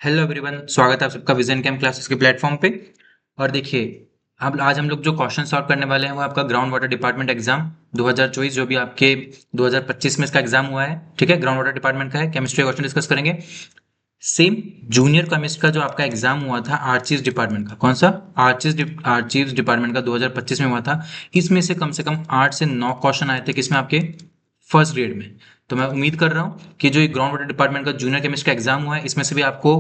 Hello everyone, स्वागत है आप सबका विजन कैम क्लासेस के प्लेटफॉर्म पे। और देखिए, अब आज हम लोग जो क्वेश्चन सॉल्व करने वाले हैं वो आपका ग्राउंड वाटर डिपार्टमेंट एग्जाम 2024 जो भी आपके 2025 में इसका एग्जाम हुआ है। ठीक है, ग्राउंड वाटर डिपार्टमेंट का है। केमिस्ट्री क्वेश्चन डिस्कस करेंगे। सेम जूनियर केमिस्ट का जो आपका एग्जाम हुआ था आर्चीज डिपार्टमेंट का, कौन सा आर्चीज डिपार्टमेंट का 2025 में हुआ था। इसमें से कम 8 से 9 क्वेश्चन आए थे किसमें, आपके फर्स्ट ग्रेड में। तो मैं उम्मीद कर रहा हूँ कि जो ये ग्राउंड वाटर डिपार्टमेंट का जूनियर केमिस्ट का एग्जाम हुआ है इसमें से भी आपको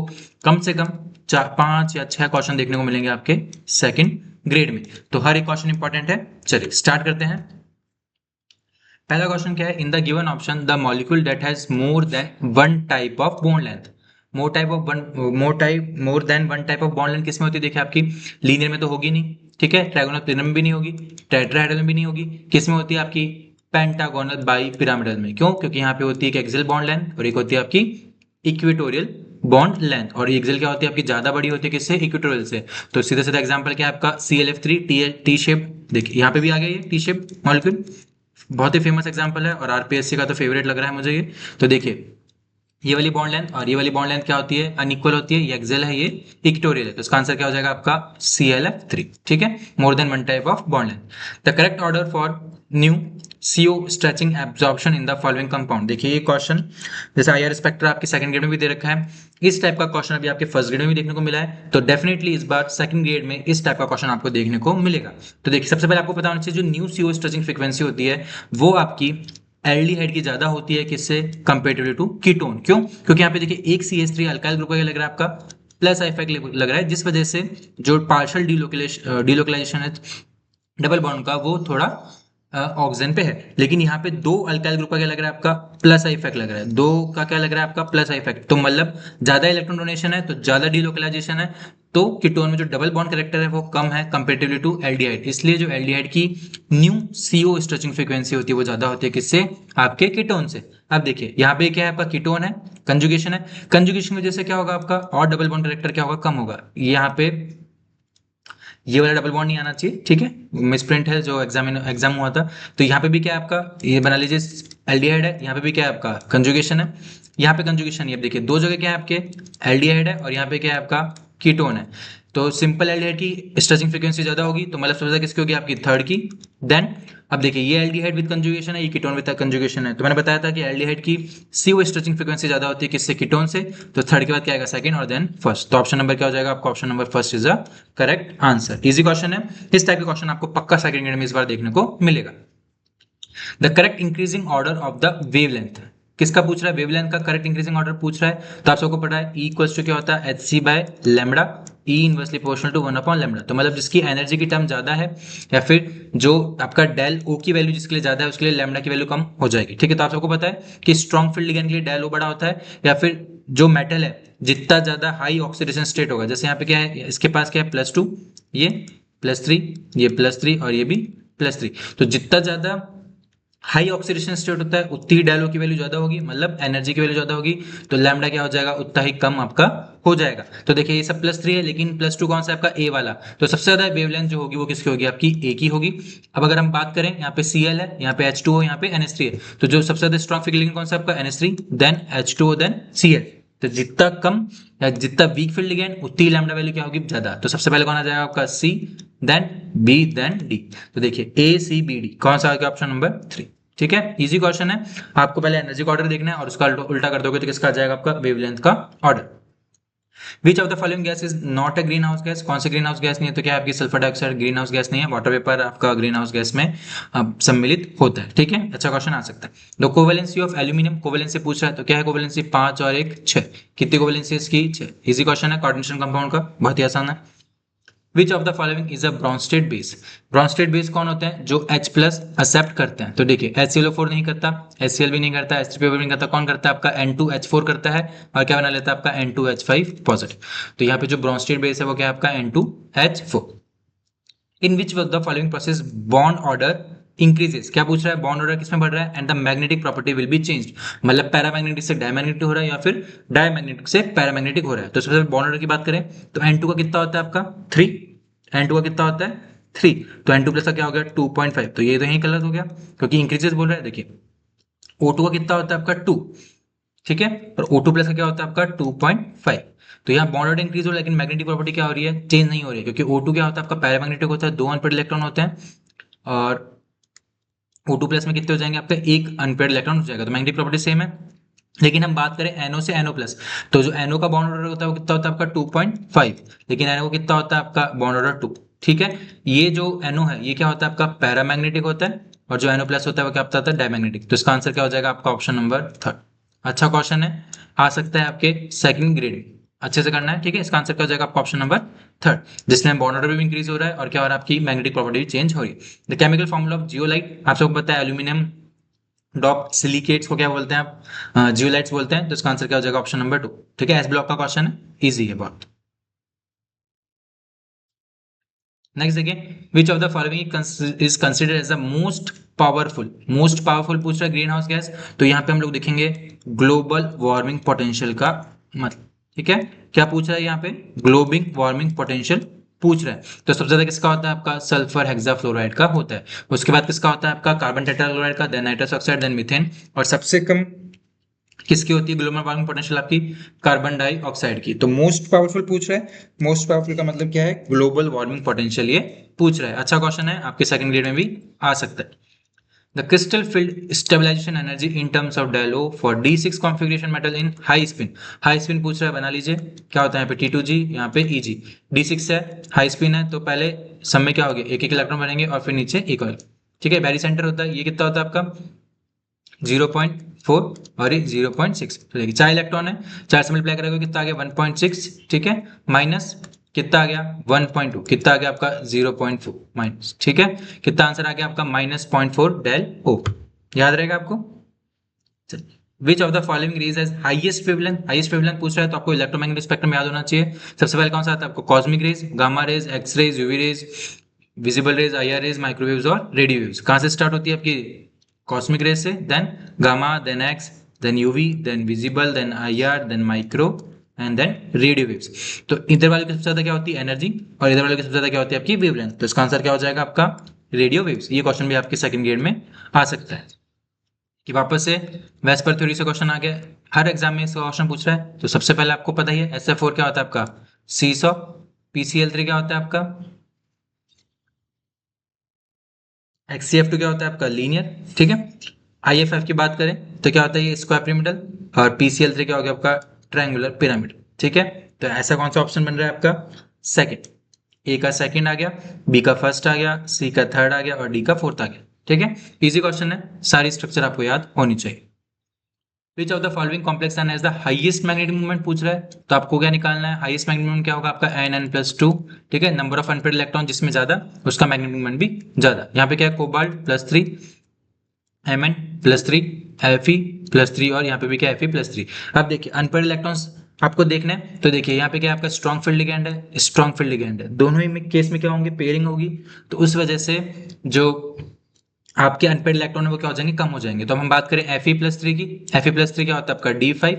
कम से कम 5 या 6 क्वेश्चन देखने को मिलेंगे आपके सेकंड ग्रेड में। तो हर एक क्वेश्चन इंपॉर्टेंट है। चलिए स्टार्ट करते हैं। पहला क्वेश्चन क्या है, in the given option the molecule that has more than one type of bond length. More than one type of bond length किसमें होती है? देखिए, आपकी लीनियर में तो होगी नहीं, ठीक है, ट्रायगोनल प्लेनर में भी नहीं होगी, टेट्राहेड्रल में भी नहीं होगी। किसमें होती है? आपकी पेंटागोनल बाई पिरामिडल में। क्यों? क्योंकि यहाँ पे होती है एक एक्सियल बॉन्ड लेंथ और एक होती है आपकी इक्वेटोरियल बॉन्ड लेंथ। और एक्सियल क्या होती है? आपकी ज्यादा बड़ी होती है किससे? इक्वेटोरियल से। तो सीधा सीधा एग्जांपल क्या है आपका? ClF3 T shape. देखिए यहाँ पे भी आ गया ये टी शेप मॉलिक्यूल, बहुत ही फेमस एग्जांपल है और आरपीएससी का तो फेवरेट लग रहा है मुझे ये। तो देखिए, ये वाली बॉन्ड लेंथ और ये वाली बॉन्ड लेंथ क्या होती है? अनइक्वल होती है। ये एक्सियल है, ये इक्वेटोरियल है। तो इसका आंसर क्या हो जाएगा आपका? ClF3। ठीक है, more than one type of bond length. The correct order for new CO stretching absorption in the following compound. देखिए ये क्वेश्चन जैसे IR स्पेक्ट्रा आपके सेकंड ग्रेड में भी दे रखा है, इस टाइप का क्वेश्चन अभी आपके फर्स्ट ग्रेड में भी देखने को मिला है। तो डेफिनेटली इस बार सेकंड ग्रेड में इस टाइप का क्वेश्चन आपको देखने को मिलेगा। तो देखिए, सबसे पहले आपको पता होना चाहिए जो न्यू CO स्ट्रेचिंग फ्रीक्वेंसी होती है वो आपकी एल्डिहाइड की ज्यादा होती है किससे? Comparatively to ketone. क्यों? क्योंकि यहाँ पे देखिए एक CH3 अल्काइल ग्रुप का लग रहा है आपका प्लस इफेक्ट लग रहा है, जिस वजह से जो पार्शियल डिलोकलाइजेशन है डबल बॉन्ड का वो थोड़ा ऑक्सीजन पे है। लेकिन यहाँ पे दो अल्काइल ग्रुप का क्या लग रहा है आपका? प्लस आई इफेक्ट लग रहा है। दो का क्या लग रहा है आपका? Plus I effect. तो मतलब ज्यादा इलेक्ट्रॉन डोनेशन है तो ज्यादा डिलोकलाइजेशन है। तो कीटोन में जो डबल बॉन्ड कैरेक्टर है वो कम है कंपेरेटिवली टू एल्डिहाइड। इसलिए जो एल्डिहाइड की न्यू CO स्ट्रेचिंग फ्रीक्वेंसी होती है वो ज्यादा होती है किससे? आपके कीटोन से। अब देखिए यहाँ पे क्या है आपका? कीटोन है, कंजुगेशन है। कंजुगेशन की वजह से क्या होगा आपका? और डबल बॉन्ड कैरेक्टर क्या होगा? कम होगा। यहाँ पे ये वाला डबल बॉन्ड नहीं आना चाहिए, ठीक है, मिसप्रिंट है जो एग्जाम हुआ था। तो यहाँ पे भी क्या है आपका? ये बना लीजिए एल्डिहाइड है, यहाँ पे भी क्या है आपका? कंजुगेशन है। यहाँ पे कंजुगेशन ये देखिए दो जगह क्या है आपके? एल्डिहाइड है और यहाँ पे क्या है आपका? कीटोन है। तो सिंपल एल्डिहाइड की स्ट्रेचिंग फ्रीक्वेंसी ज्यादा होगी, तो मतलब सबसे ज्यादा किसकी होगी? आपकी थर्ड की। देन अब देखिए ये एल्डिहाइड विद कंजुगेशन है, ये कीटोन विद कंजुगेशन है। तो मैंने बताया था कि एल्डिहाइड की CO स्ट्रेचिंग फ्रीक्वेंसी ज्यादा होती है किससे? कीटोन से। तो थर्ड के बाद क्या आएगा? सेकंड और देन फर्स्ट। तो ऑप्शन नंबर क्या हो जाएगा आपका? Option number first is a correct answer. Easy question है, इस टाइप के क्वेश्चन आपको पक्का सेकंड ग्रेड में इस बार देखने को मिलेगा। The correct increasing order of the wavelength किसका पूछ रहा है? वेवलेंथ का करेक्ट इंक्रीजिंग ऑर्डर पूछ रहा है। तो आप सबको पता है E इक्वल्स टू क्या होता है? HC by lambda, E inversely proportional to 1 upon lambda. तो मतलब जिसकी एनर्जी की टर्म ज्यादा है या फिर जो आपका डेल O की वैल्यू जिसके लिए ज्यादा है उसके लिए लैम्बडा की वैल्यू कम हो जाएगी। ठीक है, तो आप सबको पता है कि स्ट्रॉन्ग फील्ड लिगेंड के लिए डेल O बड़ा होता है, या फिर जो मेटल है जितना ज्यादा हाई ऑक्सीडेशन स्टेट होगा, जैसे यहाँ पे क्या है, इसके पास क्या है? +2, ये +3, ये +3 और ये भी +3। तो जितना ज्यादा हाई ऑक्सीडेशन स्टेट होता है उतनी ही डेलो की वैल्यू ज्यादा होगी, मतलब एनर्जी की वैल्यू ज्यादा होगी। तो लैम्डा क्या हो जाएगा? उतना ही कम आपका हो जाएगा। तो देखिए ये सब +3 है लेकिन +2 कौन सा है आपका? ए वाला। तो सबसे ज्यादा वेवलेंथ जो होगी वो किसकी होगी? आपकी ए की होगी। अब अगर हम बात करें, यहाँ पे Cl है, यहाँ पे H2O, यहाँ पे NH3 है। तो जो सबसे ज्यादा स्ट्रॉन्ग फील्ड लिगेंड कौन सा आपका? NH3, then H2O, then Cl। तो जितना कम या जितना वीक फील्ड लिगेंड उतनी लैम्डा वैल्यू क्या होगी? ज्यादा। तो सबसे पहले कौन आ जाएगा आपका? C, then B, then D। तो देखिए ACBD कौन सा आएगा? Option number 3। ठीक है, इजी क्वेश्चन है। आपको पहले एनर्जी का ऑर्डर देखना है और उसका उल्टा कर दोगे तो किसका आ जाएगा? आपका वेवलेंथ का order. Which of the following gas is not a green house gas? कौन सी ग्रीन हाउस गैस नहीं है? तो क्या आपकी sulphur dioxide green house gas नहीं है। वाटर वेपर आपका ग्रीन हाउस गैस में सम्मिलित होता है। ठीक है, अच्छा क्वेश्चन आ सकता है। The covalency of aluminium, covalency पूछ रहा है तो क्या है कोवेलेंसी? 5 और 1 6। कितनी कोवेलेंसी इसकी? 6। इजी क्वेश्चन है, कोऑर्डिनेशन कंपाउंड का, बहुत ही आसान है। Which of the following is a Brønsted base? Brønsted base कौन होते हैं? जो H प्लस एक्सेप्ट करते हैं। तो देखिए HClO4 नहीं करता, HCl भी नहीं करता, H3PO भी नहीं करता। कौन करता है? आपका N2H4 करता है और क्या बना लेता है आपका? N2H5 positive. तो यहाँ पे जो ब्रॉन्स्टेड बेस है वो क्या है आपका? N2H4। In which of the following process bond order increases? क्या पूछ रहा है? बॉन्ड ऑर्डर किसमें बढ़ रहा है? And the magnetic property will be changed, मतलब पैरामैग्नेटिक से डायमैग्नेटिक हो रहा है या फिर डायमैग्नेटिक से पैरामैग्नेटिक हो रहा है। तो सबसे पहले बॉन्ड ऑर्डर की बात करें तो N2 का कितना होता है आपका? 3। N2 का कितना होता है? 3। तो N2 प्लस का क्या हो गया? 2.5। तो ये तो यही गलत हो गया क्योंकि इंक्रीजेस बोल रहा है। देखिए O2 का कितना होता है आपका? 2। ठीक है। और O2 प्लस का क्या होता है आपका 2.5। तो यहाँ बॉन्ड ऑर्डर इंक्रीज हो रहा है, लेकिन मैग्नेटिक प्रॉपर्टी क्या हो रही है, चेंज नहीं हो रही है, क्योंकि O2 क्या होता है आपका पैरामैग्नेटिक होता है, 2 अनपेयर्ड इलेक्ट्रॉन होते हैं, और O2 प्लस में कितने हो जाएंगे आपका, एक अनपेयर्ड इलेक्ट्रॉन हो जाएगा। तो मैग्नेटिक प्रॉपर्टी सेम है। लेकिन हम बात करें NO से NO प्लस, तो जो NO का बॉन्ड ऑर्डर होता है वो कितना होता है आपका 2.5, लेकिन NO कितना होता है आपका बॉन्ड ऑर्डर 2। ठीक है। ये जो NO है ये क्या होता है आपका पैरामैग्नेटिक होता है, और जो NO प्लस होता है वो क्या होता है डायमैग्नेटिक। तो इसका आंसर क्या हो जाएगा आपका ऑप्शन नंबर 3। अच्छा क्वेश्चन है, आ सकता है आपके सेकंड ग्रेड में, अच्छे से करना है। ठीक है। इसका आंसर क्या हो जाएगा आपका ऑप्शन नंबर 3, जिसमें बॉन्ड ऑर्डर भी इंक्रीज हो रहा है और क्या हो रहा है आपकी मैग्नेटिक प्रॉपर्टी भी चेंज हो रही है। The chemical formula of zeolite, आप सबको पता है एल्यूमिनियम डॉप सिलिकेट्स को क्या बोलते हैं आप, जियोलाइट्स बोलते हैं। तो इसका आंसर क्या हो जाएगा ऑप्शन नंबर 2। ठीक है। एस ब्लॉक का क्वेश्चन है, इजी है बहुत। नेक्स्ट देखिए, which of the following is considered as the most powerful पूछ रहा है ग्रीन हाउस गैस। तो यहाँ पे हम लोग देखेंगे ग्लोबल वार्मिंग पोटेंशियल का मतलब। ठीक है। क्या पूछ रहा है यहाँ पे, ग्लोबल वार्मिंग पोटेंशियल पूछ रहा है। तो सबसे ज्यादा किसका होता है आपका सल्फर हेक्साफ्लोराइड का होता है। उसके बाद किसका होता है आपका कार्बन टेट्राक्लोराइड का, then nitrous oxide, then methane, और सबसे कम किसकी होती है ग्लोबल वार्मिंग पोटेंशियल आपकी, कार्बन डाइऑक्साइड की। तो मोस्ट पावरफुल पूछ रहा है, मोस्ट पावरफुल का मतलब क्या है, ग्लोबल वार्मिंग पोटेंशियल ये पूछ रहा है। अच्छा क्वेश्चन है, आपके सेकंड ग्रेड में भी आ सकता है। The crystal field stabilisation energy in terms of del O for D6 configuration metal in high spin. High spin पूछ रहा है, बना लीजिए। क्या होता है यहाँ पे T2G, यहाँ पे EG, D6 है, हाई स्पिन है, तो पहले सब में क्या हो गया, एक एक इलेक्ट्रॉन बनेंगे और फिर नीचे एक और। ठीक है। बैरी सेंटर होता है, ये कितना होता है आपका 0.4 और ये 0.6। तो चार इलेक्ट्रॉन है, चार से मल्टीप्लाई करेगा कितना आ गया 1.6। ठीक है। माइनस कितना आ गया 1.2, कितना आ गया आपका 0.4 माइनस। ठीक है। कितना आंसर आ गया आपका -0.4 डेल ओ। याद रहेगा आपको। Which of the following rays has highest wavelength, highest wavelength पूछ रहा है तो आपको इलेक्ट्रोमैग्नेटिक स्पेक्ट्रम याद होना चाहिए। सबसे पहले कौन सा आता है आपको, cosmic rays, gamma rays, X rays, UV rays, visible rays, IR rays, microwaves और रेडियो वेव्स। कहां से स्टार्ट होती है आपकी, कॉस्मिक रेज से, then gamma, then X, then UV, then visible, then IR, then micro and then radio waves. तो इधर वाले की सबसे ज्यादा क्या होती है एनर्जी, और इधर वाले की सबसे ज्यादा क्या होती है आपकी वेवलेंथ। तो इसका आंसर क्या हो जाएगा आपका रेडियो वेव्स। ये क्वेश्चन भी आपके सेकंड ग्रेड में आ सकता है। कि वापस से वेस्पर थ्योरी से क्वेश्चन आ गया, हर एग्जाम में इसका क्वेश्चन पूछ रहा है। तो सबसे पहले आपको पता ही है SF4 क्या होता है आपका सीसॉ, PCl3 क्या होता है आपका HCF2 क्या होता है आपका लीनियर। ठीक है। IFF की बात करें तो क्या होता है ये स्क्वायर पिरामिडल, और PCl3 क्या हो गया आपका ट्रायंगुलर पिरामिड। ठीक है। तो ऐसा कौन सा ऑप्शन बन रहा है आपका सेकंड, A का सेकंड आ गया, B का फर्स्ट आ गया, C का थर्ड आ गया और D का फोर्थ आ गया। ठीक है। इजी क्वेश्चन है, सारी स्ट्रक्चर आपको याद होनी चाहिए। Which of the following complex has the highest magnetic movement पूछ रहा है। तो आपको क्या निकालना है, हाईएस्ट मैग्नेटिक मूवमेंट क्या होगा आपका Nn+2। ठीक है। नंबर ऑफ अनपेयर्ड इलेक्ट्रॉन जिसमें ज्यादा उसका मैग्नेटिक मूवमेंट भी ज्यादा। यहाँ पे क्या है, कोबाल्ट +3, Mn+3, Fe+3, और यहाँ पे भी क्या Fe+3। अब देखिए अनपेयर्ड इलेक्ट्रॉन्स आपको देखना है, तो देखिए यहाँ पे क्या आपका स्ट्रॉन्ग फील्ड लिगैंड है, स्ट्रॉन्ग फील्ड लिगैंड है, दोनों ही में केस में क्या होंगे, पेयरिंग होगी। तो उस वजह से जो आपके अनपेयर्ड इलेक्ट्रॉन है वो क्या हो जाएंगे, कम हो जाएंगे। तो अब हम बात करें Fe+3 की, Fe+3 क्या होता है आपका D5,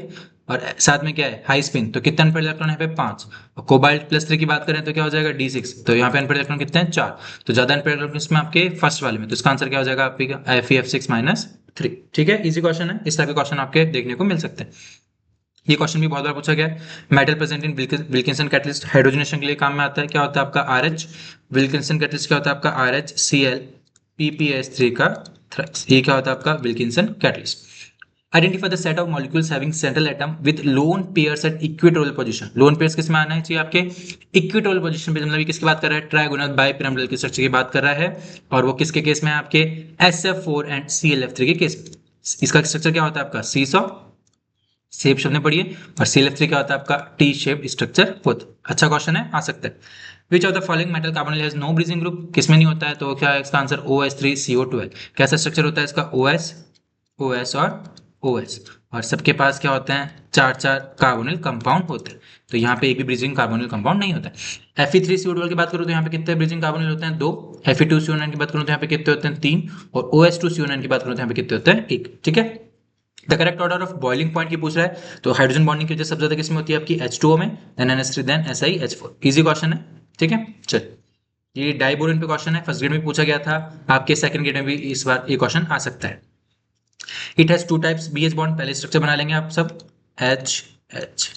और साथ में क्या है हाई स्पिन, तो कितने अनपेयर्ड इलेक्ट्रॉन है पे 5। और कोबाल्ट+3 की बात करें तो क्या हो जाएगा D6, तो यहाँ पे अनपेयर्ड इलेक्ट्रॉन कितने हैं 4। तो ज्यादा अनपेयर्ड इलेक्ट्रॉन इसमें आपके फर्स्ट वाले में, तो इसका आंसर क्या हो जाएगा आपका Fe(F6-3). ठीक है। इजी क्वेश्चन है, इस टाइप के क्वेश्चन आपके देखने को मिल सकते हैं। ये क्वेश्चन भी बहुत बार पूछा गया है। Metal present in Wilkinson catalyst hydrogenation के लिए काम में आता है, क्या होता है आपका RH। विल्किंसन कैटलिस्ट क्या होता है आपका RHCl PPS3 का थ्राइस, ये क्या होता है आपका Wilkinson catalyst. Identify the set of molecules having central atom with lone pairs at equatorial position. Lone pairs किस में आना चाहिए आपके, इक्वेटोरियल पोजीशन पे, मतलब किसकी बात कर रहा है, ट्राइगोनल बाइपिरामिडल की स्ट्रक्चर की बात कर रहा है। और वो किसके केस में है आपके SF4 एंड ClF3 के केस में। इसका स्ट्रक्चर क्या होता है आपका सीसॉ, शेप शब्द में पढ़िए, और ClF3 क्या होता है आपका T शेप स्ट्रक्चर होता है। अच्छा क्वेश्चन है, आ सकता है। Which of the following metal carbonyl has no bridging group, किसमें नहीं होता है, तो क्या है इसका आंसर OH3CO12। कैसा स्ट्रक्चर होता है इसका, OS OS और OS, और सबके पास क्या होते हैं, चार चार कार्बोनिल कंपाउंड होते हैं। तो यहाँ पे एक भी ब्रीजिंग कार्बोनिल कंपाउंड नहीं होता है। Fe3CO12 की बात करूँ तो यहाँ पे कितने ब्रीजिंग कार्बोनिल होते हैं, 2। Fe2CO9 की बात करूँ तो यहाँ पे कितने होते हैं, 3। और OH2CO9 की बात करूँ तो यहाँ पे कितने होते हैं, 1। ठीक है। The correct order of boiling point की पूछ रहा है, तो हाइड्रोजन बॉन्डिंग की वजह सबसे ज्यादा किसमें होती है आपकी H2O में, then NH3, then SiH4। Easy question है। ठीक है। चलिए, ये डाइबोरिन पे क्वेश्चन है, फर्स्ट ग्रेड में पूछा गया था, आपके सेकंड ग्रेड में भी इस बार ये क्वेश्चन आ सकता है। It has two types BH bond, पहले स्ट्रक्चर बना लेंगे आप सब, H H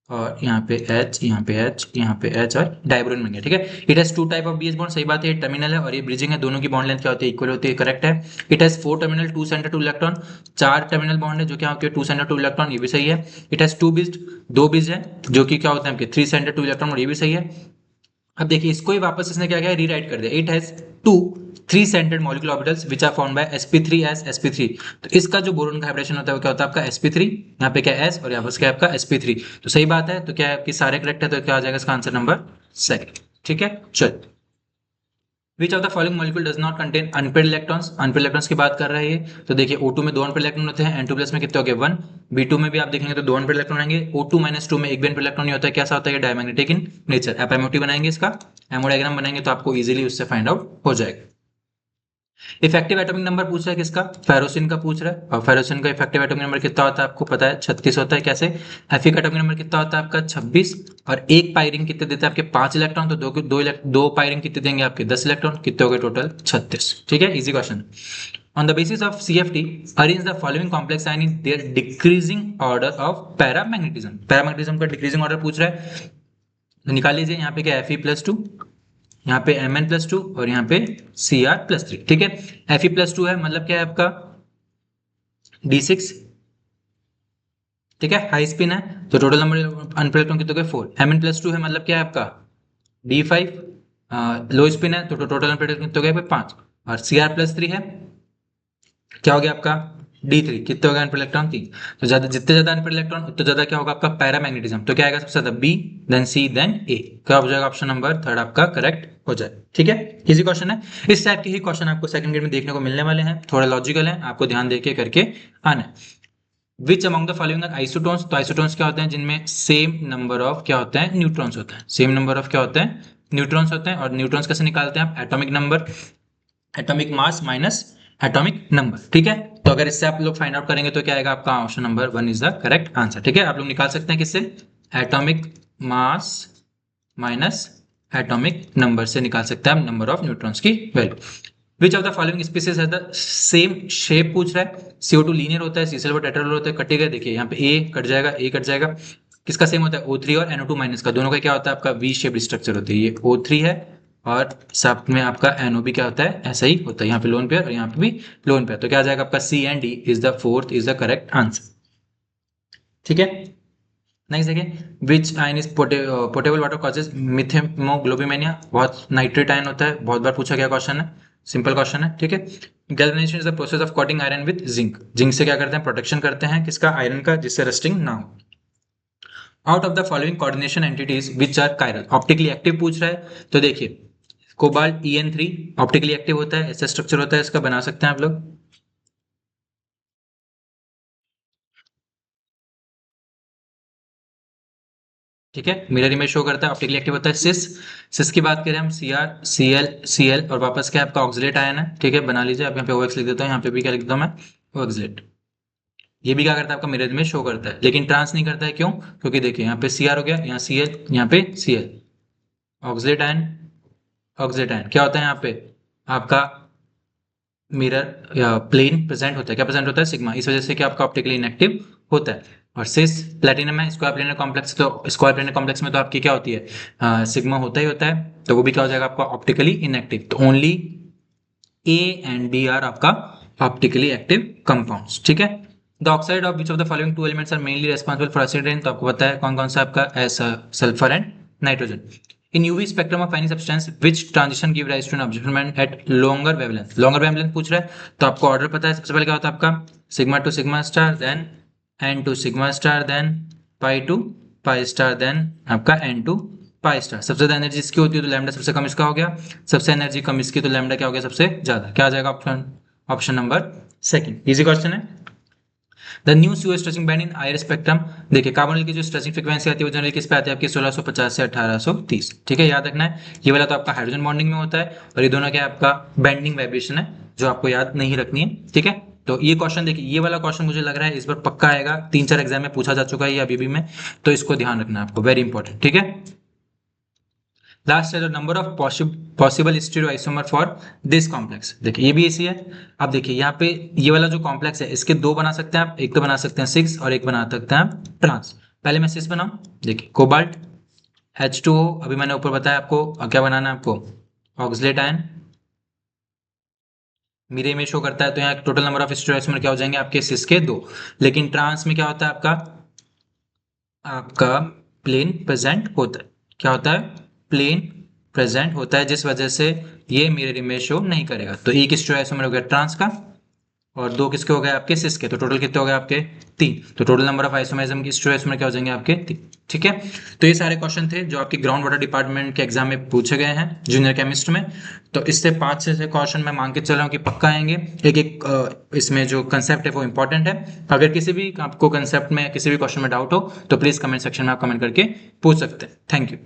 और यहाँ पे H, यहाँ पे H, यहाँ पे H और डायब्रोन बन गया, ठीक है। It has two type of BH bond, सही बात है, ये टर्मिनल है और ये ब्रिजिंग है, दोनों की बॉन्ड लेंथ क्या होती है, इक्वल होती है, करेक्ट है। It has 4 terminal, 2 centre 2 electron, 4 terminal bond है जो क्या होती है 2 सेंटर 2 इलेक्ट्रॉन, ये भी सही है। इट हैज 2 बिस्ड, 2 बिज है जो कि क्या होता है आपके 3 सेंटर 2 इलेक्ट्रॉन, और ये भी सही है। अब देखिए इसको ही वापस इसने क्या किया, रीराइट कर दिया। It has 2 3 centred molecular orbitals which are found by sp3 as sp3। तो इसका जो बोरोन का हाइब्रिडेशन होता है वो क्या होता है आपका sp3, यहाँ पे क्या है s और यहाँ पर क्या है आपका sp3। तो सही बात है, तो क्या है आपके सारे करेक्ट है, तो क्या आ जाएगा इसका आंसर नंबर 2, ठीक है। चल, विच of the following molecule does not contain unpaired electrons, unpaired electrons की बात कर रहा है ये। तो देखिए O2 में 2 अनपेड इलेक्ट्रॉन होते हैं, N2 प्लस में कितने हो गए 1, B2 में भी आप देखेंगे तो 2 अनपेड इलेक्ट्रॉन आएंगे, O2 माइनस 2 में एक भी अनपेड इलेक्ट्रॉन नहीं होता है, कैसा होता है ये डायमैग्नेटिक इन नेचर। आप एमओटी बनाएंगे, इसका एमओ डायग्राम बनाएंगे तो आपको इजीली उससे फाइंड आउट हो जाएगा। इफेक्टिव एटॉमिक नंबर पूछ रहा है किसका, फेरोसिन का पूछ रहा है, और फेरोसिन का इफेक्टिव एटॉमिक नंबर कितना होता है आपको पता है 36 होता है। कैसे, एफी का एटॉमिक नंबर कितना होता है आपका 26, और एक पायरिंग कितने देते हैं आपके 5 इलेक्ट्रॉन, तो दो पायरिंग कितने देंगे आपके 10 इलेक्ट्रॉन, कितने हो गए टोटल 36, ठीक है, easy question. On the basis of CFT, arrange the following complex ion in their decreasing order of paramagnetism। Paramagnetism का डिक्रीजिंग ऑर्डर पूछ रहा है, तो निकाल लीजिए। यहाँ पे क्या Fe+2, यहाँ पे Mn+2 और यहाँ पे Cr+3, ठीक है। Fe+2 है मतलब क्या है आपका D6, ठीक है, हाई स्पिन है, तो टोटल नंबर अनपेड इलेक्ट्रॉन कितने हो गए 4। Mn+2 है मतलब क्या है आपका D5, लो स्पिन है, तो टोटल अनपेड इलेक्ट्रॉन कितने हो गए 5, और Cr+3 है क्या हो गया आपका D3, कितने हो गए अनपेड इलेक्ट्रॉन 3। तो ज्यादा, जितने ज्यादा अनपेड इलेक्ट्रॉन उतने ज्यादा क्या होगा आपका पैरामैग्नेटिज्म, तो क्या आएगा सबसे ज्यादा B, then C, then A, क्या हो जाएगा ऑप्शन नंबर 3 आपका करेक्ट हो जाए, ठीक है। इजी क्वेश्चन है, इस टाइप के ही क्वेश्चन आपको सेकंड ग्रेड में देखने को मिलने वाले हैं, थोड़ा लॉजिकल है, आपको ध्यान देके करके आना है। Which among the following are isotones, तो आइसोटोन्स क्या होते हैं जिनमें सेम नंबर ऑफ क्या होते हैं न्यूट्रॉन्स होते हैं, सेम नंबर ऑफ क्या होते हैं न्यूट्रॉन्स होते हैं। और न्यूट्रॉन्स कैसे निकालते हैं आप, atomic number, atomic mass minus atomic number, ठीक है। तो अगर इससे आप लोग फाइंड आउट करेंगे तो क्या आएगा आपका option number 1 is the correct answer, ठीक है। आप लोग निकाल सकते हैं किससे, atomic mass minus atomic number से निकाल सकते हैं नंबर ऑफ न्यूट्रॉन्स की value. Which of the following species है द सेम शेप पूछ रहा है, CO2 लीनियर होता है, C सिल्वर टेट्राहेड्रल होता है, कटेगा, देखिए यहाँ पे A कट जाएगा, A कट जाएगा, किसका सेम होता है O3 और NO2 माइनस का, दोनों का क्या होता है आपका V शेप स्ट्रक्चर होती है, ये O3 है और साथ में आपका NO भी क्या होता है ऐसा ही होता है, यहाँ पे लोन पेयर और यहाँ पे भी लोन पेयर, तो क्या आ जाएगा आपका C and D is the fourth is the correct answer, ठीक है। नेक्स्ट देखिए, which ion is potable water causes methemoglobinemia, बहुत नाइट्रेट आयन होता है, बहुत बार पूछा गया क्वेश्चन है, सिंपल क्वेश्चन है, ठीक है। Galvanisation is the process of coating iron with zinc, zinc से क्या करते हैं प्रोटेक्शन करते हैं किसका आयरन का, जिससे रस्टिंग ना हो। Out of the following coordination entities which are chiral, optically active पूछ रहा है, तो देखिए कोबाल्ट En3 ऑप्टिकली एक्टिव होता है, ऐसा स्ट्रक्चर होता है, इसका बना सकते हैं आप लोग, ठीक है, मिरर इमेज शो करता है, ऑप्टिकली एक्टिव होता है। सिस की बात करें हम Cr Cl और वापस क्या आपका ऑक्सलेट आयन है, ठीक है, बना लीजिए आप, यहाँ पे OX लिख देता हूँ, यहाँ पे भी क्या लिख देता हूँ मैं ऑक्सलेट। ये भी क्या करता है आपका मिरर इमेज शो करता है, लेकिन ट्रांस नहीं करता है, क्यों, क्योंकि देखिए यहाँ पे Cr हो गया, यहाँ Cl, यहाँ पे Cl, oxalate ion, oxalate ion क्या होता है यहाँ पे आपका मिरर या प्लेन प्रेजेंट होता है, क्या प्रेजेंट होता है सिग्मा, इस वजह से क्या आपका ऑप्टिकली इनएक्टिव होता है। और सिस प्लेटिनम है, स्क्वायर प्लेनर कॉम्प्लेक्स, तो स्क्वायर प्लेनर कॉम्प्लेक्स में तो आपकी क्या होती है सिग्मा होता ही होता है, तो वो भी क्या हो जाएगा आपका ऑप्टिकली इनएक्टिव, तो only A and B are आपका ऑप्टिकली एक्टिव कंपाउंड्स, ठीक है। The oxide of which of the following two elements are mainly responsible for acid rain, तो आपको पता है कौन कौन सा आपका sulphur and nitrogen. In UV spectrum of any substance which transition give rise to an observation at longer wavelength, longer wavelength पूछ रहा है, तो आपको ऑर्डर पता है, सबसे पहले क्या होता है आपका sigma to sigma star, then n to sigma star, then pi to pi star, then आपका एन टू पाई स्टार। सबसे ज्यादा एनर्जी इसकी होती है तो लैम्डा सबसे कम इसका हो गया, सबसे एनर्जी कम इसकी तो लैम्डा क्या हो गया सबसे ज्यादा, क्या आ जाएगा option, option number 2, easy question है। The new CO stretching band in IR spectrum, देखिए कार्बोनिल की जो स्ट्रेचिंग फ्रीक्वेंसी आती है वो जनरली किस पे आती है आपकी 1650 से 1830, ठीक है, याद रखना है। ये वाला तो आपका हाइड्रोजन बॉन्डिंग में होता है और ये दोनों क्या आपका बेंडिंग वाइब्रेशन है जो आपको याद नहीं रखनी है, ठीक है। तो ये क्वेश्चन देखिए, ये वाला क्वेश्चन मुझे लग रहा है इस बार पक्का आएगा, 3-4 एग्जाम में पूछा जा चुका है ये अभी भी में, तो इसको ध्यान रखना है आपको, वेरी इंपॉर्टेंट, ठीक है। लास्ट है जो number of possible stereoisomer for this complex. देखिए ये भी इसी है। अब देखिए यहाँ पे ये वाला जो कॉम्प्लेक्स है इसके दो बना सकते हैं आप, एक तो बना सकते हैं सिक्स और एक बना सकते हैं आप ट्रांस। पहले मैं सिक्स बनाऊं, देखिए कोबाल्ट H2O, अभी मैंने ऊपर बताया आपको क्या बनाना है आपको, ऑक्सलेट आयन, मीरे में शो करता है, तो यहाँ टोटल नंबर ऑफ स्टीरियोआइसोमर क्या हो जाएंगे आपके सिस के दो। लेकिन ट्रांस में क्या होता है आपका, आपका प्लेन प्रेजेंट होता है, क्या होता है, प्लेन प्रेजेंट होता है, जिस वजह से ये मिरर इमेज शो नहीं करेगा। तो एक स्टीरियोआइसोमर हो गया ट्रांस का और दो किसके हो गए आपके सिस के, तो टोटल कितने हो गए आपके तीन। तो टोटल नंबर ऑफ आइसोमेरिज्म की स्टीरियोआइसोमर क्या हो जाएंगे आपके तीन। ठीक है, तो ये सारे क्वेश्चन थे जो आपके ग्राउंड वाटर डिपार्टमेंट के एग्जाम में पूछे गए हैं जूनियर केमिस्ट में। तो इससे 5 से 6 क्वेश्चन मैं मांग के चल रहा हूँ कि पक्का आएंगे। एक एक इसमें जो कंसेप्ट है वो इंपॉर्टेंट है। अगर किसी भी आपको कंसेप्ट में किसी भी क्वेश्चन में डाउट हो तो प्लीज कमेंट सेक्शन में आप कमेंट करके पूछ सकते हैं। Thank you.